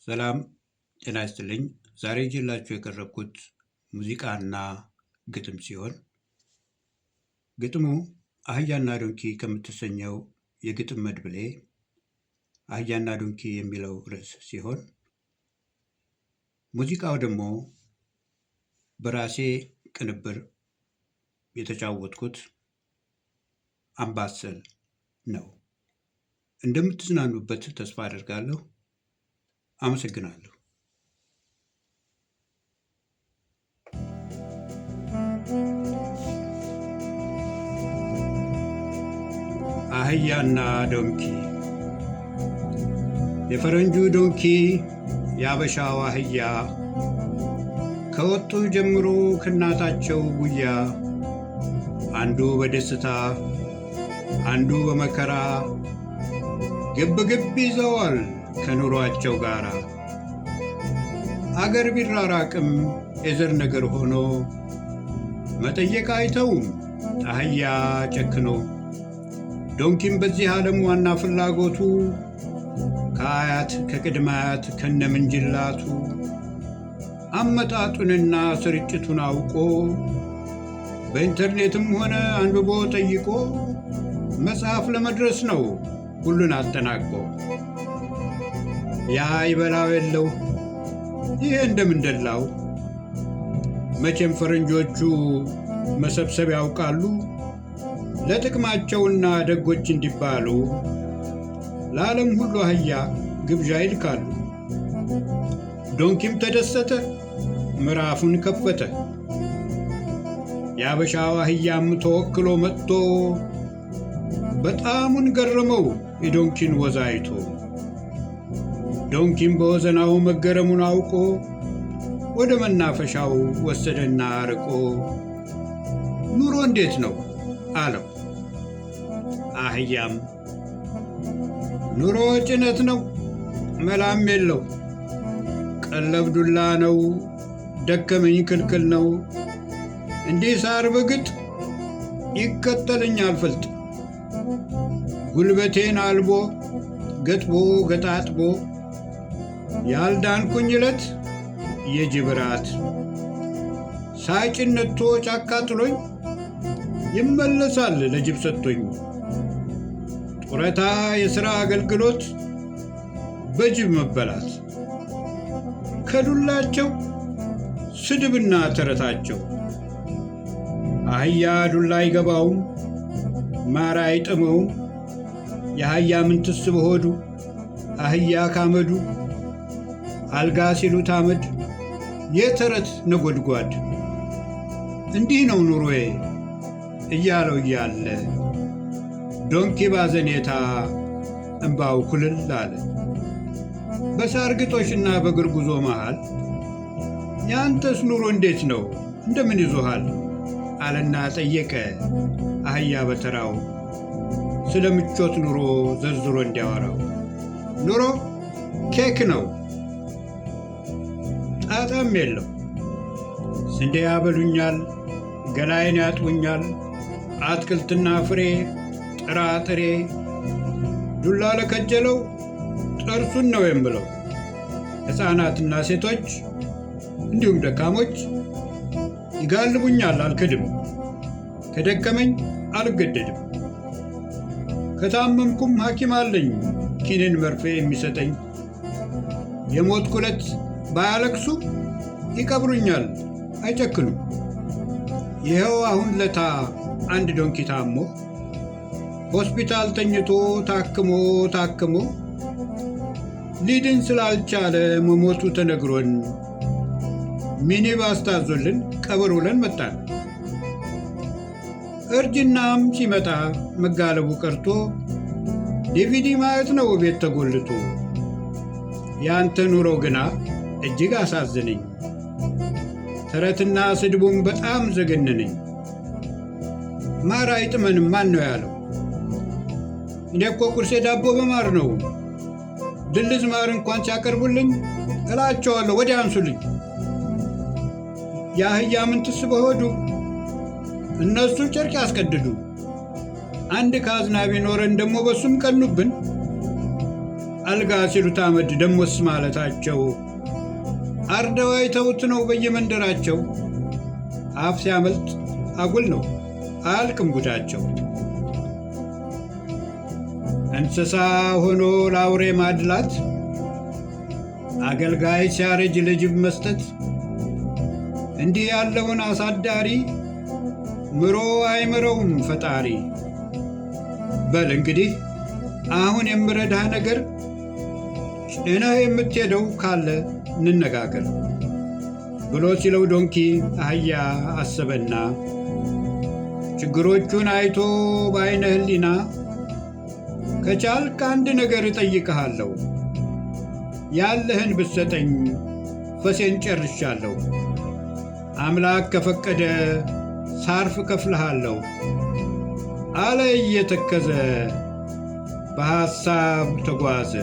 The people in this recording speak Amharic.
ሰላም ጤና ይስጥልኝ። ዛሬ ይዤላችሁ የቀረብኩት ሙዚቃና ግጥም ሲሆን ግጥሙ አህያና ዶንኪ ከምትሰኘው የግጥም መድብሌ አህያና ዶንኪ የሚለው ርዕስ ሲሆን ሙዚቃው ደግሞ በራሴ ቅንብር የተጫወትኩት አምባሰል ነው። እንደምትዝናኑበት ተስፋ አደርጋለሁ። አመሰግናለሁ። አህያና ዶንኪ። የፈረንጁ ዶንኪ የአበሻው አህያ ከወጡ ጀምሮ ከእናታቸው ጉያ አንዱ በደስታ አንዱ በመከራ ግብ ግብ ይዘዋል ከኑሯቸው ጋር። አገር ቢራራቅም የዘር ነገር ሆኖ መጠየቅ አይተውም አህያ ጨክኖ። ዶንኪም በዚህ ዓለም ዋና ፍላጎቱ ከአያት ከቅድመ አያት ከነምንጅላቱ አመጣጡንና ስርጭቱን አውቆ በኢንተርኔትም ሆነ አንብቦ ጠይቆ መጽሐፍ ለመድረስ ነው ሁሉን አጠናቆ። ያ ይበላው የለው ይሄ እንደምንደላው መቼም ፈረንጆቹ መሰብሰብ ያውቃሉ ለጥቅማቸውና ደጎች እንዲባሉ ለዓለም ሁሉ አህያ ግብዣ ይልካሉ። ዶንኪም ተደሰተ ምዕራፉን ከፈተ። የአበሻው አህያም ተወክሎ መጥቶ በጣሙን ገረመው የዶንኪን ወዛ አይቶ። ዶንኪም በወዘናው መገረሙን አውቆ ወደ መናፈሻው ወሰደና አርቆ ኑሮ እንዴት ነው አለው። አህያም ኑሮ ጭነት ነው መላም የለው፣ ቀለብ ዱላ ነው ደከመኝ ክልክል ነው፣ እንዲህ ሳር በግጥ ይከተለኛል ፍልጥ፣ ጉልበቴን አልቦ ገጥቦ ገጣጥቦ ያልዳንኩኝ ዕለት የጅብ ራት፣ ሳጭን ነጥቶ ጫካ ጥሎኝ ይመለሳል ለጅብ ሰጥቶኝ፣ ጡረታ የሥራ አገልግሎት በጅብ መበላት፣ ከዱላቸው ስድብና ተረታቸው። አህያ ዱላ አይገባውም ማር አይጥመውም፣ የአህያ ምንትስ በሆዱ አህያ ካመዱ፣ አልጋ ሲሉት አመድ የተረት ነጎድጓድ። እንዲህ ነው ኑሮዬ እያለው እያለ ዶንኪ ባዘኔታ እምባው ኩልል አለ። በሳር ግጦሽና በእግር ጉዞ መሃል ያንተስ ኑሮ እንዴት ነው እንደምን ይዞሃል አለና ጠየቀ አህያ በተራው ስለ ምቾት ኑሮ ዘርዝሮ እንዲያወራው። ኑሮ ኬክ ነው ጣጣም የለው፣ ስንዴ ያበሉኛል ገላይን ያጥቡኛል፣ አትክልትና ፍሬ ጥራጥሬ፣ ዱላ ለከጀለው ጥርሱን ነው የምለው። ሕፃናትና ሴቶች እንዲሁም ደካሞች ይጋልቡኛል አልክድም፣ ከደከመኝ አልገደድም። ከታመምኩም ሐኪም አለኝ ኪንን መርፌ የሚሰጠኝ፣ የሞትኩ ዕለት ባያለቅሱ ይቀብሩኛል አይጨክኑም። ይኸው አሁን ለታ አንድ ዶንኪ ታሞ ሆስፒታል ተኝቶ ታክሞ ሊድን ስላልቻለ መሞቱ ተነግሮን ሚኒባስ ታዞልን ቀብር ውለን መጣን። እርጅናም ሲመጣ መጋለቡ ቀርቶ ዲቪዲ ማየት ነው ቤት ተጎልቶ። ያንተ ኑሮ ግና እጅግ አሳዘነኝ፣ ተረትና ስድቡም በጣም ዘገነነኝ። ማር አይጥመንም ማን ነው ያለው? እኔ እኮ ቁርሴ ዳቦ በማር ነው። ድልዝ ማር እንኳን ሲያቀርቡልኝ እላቸዋለሁ ወዲያ አንሱልኝ። የአህያ ምንትስ በሆዱ እነሱ ጨርቅ ያስቀድዱ። አንድ ካዝና ቢኖረን ደግሞ በሱም ቀኑብን። አልጋ ሲሉት አመድ ደሞስ ማለታቸው አርደው አይተውት ነው በየመንደራቸው። አፍ ሲያመልጥ አጉል ነው አያልቅም ጉዳቸው። እንስሳ ሆኖ ለአውሬ ማድላት፣ አገልጋይ ሲያረጅ ለጅብ መስጠት፣ እንዲህ ያለውን አሳዳሪ ምሮ አይምረውም ፈጣሪ። በል እንግዲህ አሁን የምረዳህ ነገር ጭነህ የምትሄደው ካለ እንነጋገር ብሎ ሲለው ዶንኪ አህያ አሰበና ችግሮቹን አይቶ በዓይነ ሕሊና ከቻልክ አንድ ነገር እጠይቅሃለሁ፣ ያለህን ብትሰጠኝ ፈሴን ጨርሻለሁ። አምላክ ከፈቀደ ሳርፍ ከፍልሃለሁ አለ እየተከዘ በሐሳብ ተጓዘ።